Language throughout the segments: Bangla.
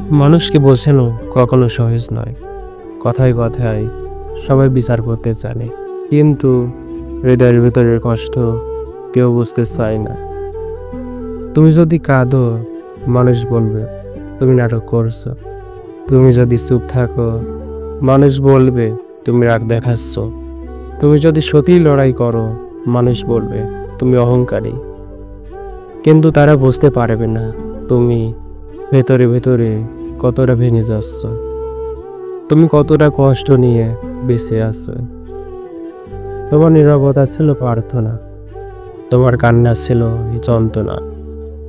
মানুষকে বোঝানো কখনো সহজ নয়। কথায় কথায় সবাই বিচার করতে জানে, কিন্তু হৃদয়ের ভেতরের কষ্ট কেউ বুঝতে চায় না। তুমি যদি কাঁদো, মানুষ বলবে তুমি নাটক করছো। তুমি যদি চুপ থাকো, মানুষ বলবে তুমি রাগ দেখাচ্ছ। তুমি যদি সত্যি লড়াই করো, মানুষ বলবে তুমি অহংকারী। কিন্তু তারা বুঝতে পারবে না তুমি ভেতরে ভেতরে কতটা ভেঙে যাচ্ছ, তুমি কতটা কষ্ট নিয়ে বেঁচে আছো। তোমার নীরবতা ছিল প্রার্থনা, তোমার কান্না ছিল এই যন্ত্রণা।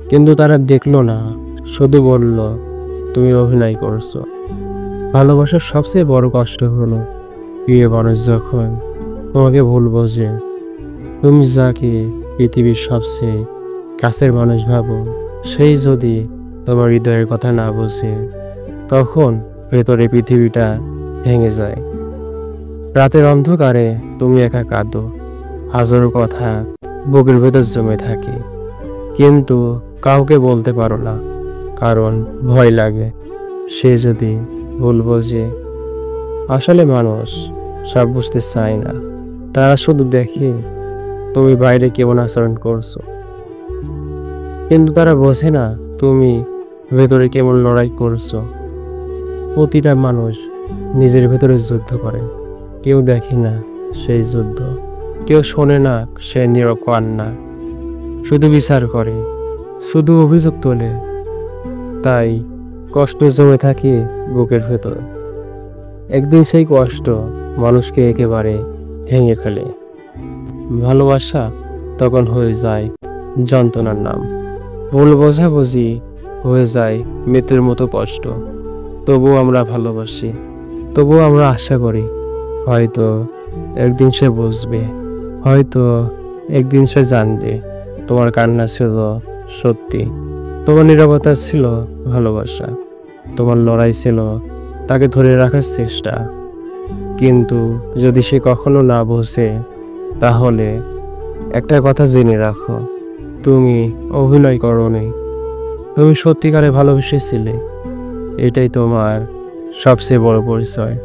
কিন্তু তারা দেখলো না, শুধু বলল তুমি অভিনয় করছো। ভালোবাসার সবচেয়ে বড় কষ্ট হলো প্রিয় মানুষ যখন তোমাকে ভুল বোঝে। তুমি যাকে পৃথিবীর সবচেয়ে কাছের মানুষ ভাবো, সেই যদি তোমার হৃদয়ের কথা না বোঝে, তখন ভেতরে পৃথিবীটা ভেঙে যায়। রাতের অন্ধকারে তুমি একা কাঁদো, হাজারো কথা বুকের ভেতর জমে থাকে, কিন্তু কাউকে বলতে পারো না, কারণ ভয় লাগে সে যদি ভুল বোঝে। আসলে মানুষ সব বুঝতে চায় না, তারা শুধু দেখে তুমি বাইরে কেমন আচরণ করছো, কিন্তু তারা বোঝে না তুমি ভেতরে কেমন লড়াই করছো। প্রতিটা মানুষ নিজের ভেতরে যুদ্ধ করে, কেউ দেখে না সেই যুদ্ধ, কেউ শোনে না সে নীরব কান্না, শুধু বিচার করে, শুধু অভিযোগ তোলে। তাই কষ্ট জমে থাকে বুকের ভেতর। একদিন সেই কষ্ট মানুষকে একেবারে ভেঙে ফেলে। ভালোবাসা তখন হয়ে যায় যন্ত্রণার নাম, ভুল বোঝাবুঝি হয়ে যায় মৃত্যুর মতো কষ্ট। তবুও আমরা ভালোবাসি, তবুও আমরা আশা করি হয়তো একদিন সে বুঝবে, হয়তো একদিন সে জানবে তোমার কান্না ছিল সত্যি, তোমার নীরবতা ছিল ভালোবাসা, তোমার লড়াই ছিল তাকে ধরে রাখার চেষ্টা। কিন্তু যদি সে কখনো না বোঝে, তাহলে একটা কথা জেনে রাখো, তুমি অভিনয় করোনি, তুমি সত্যিকারে ভালোবেসেছিলে। এটাই তোমার সবচেয়ে বড় পরিচয়।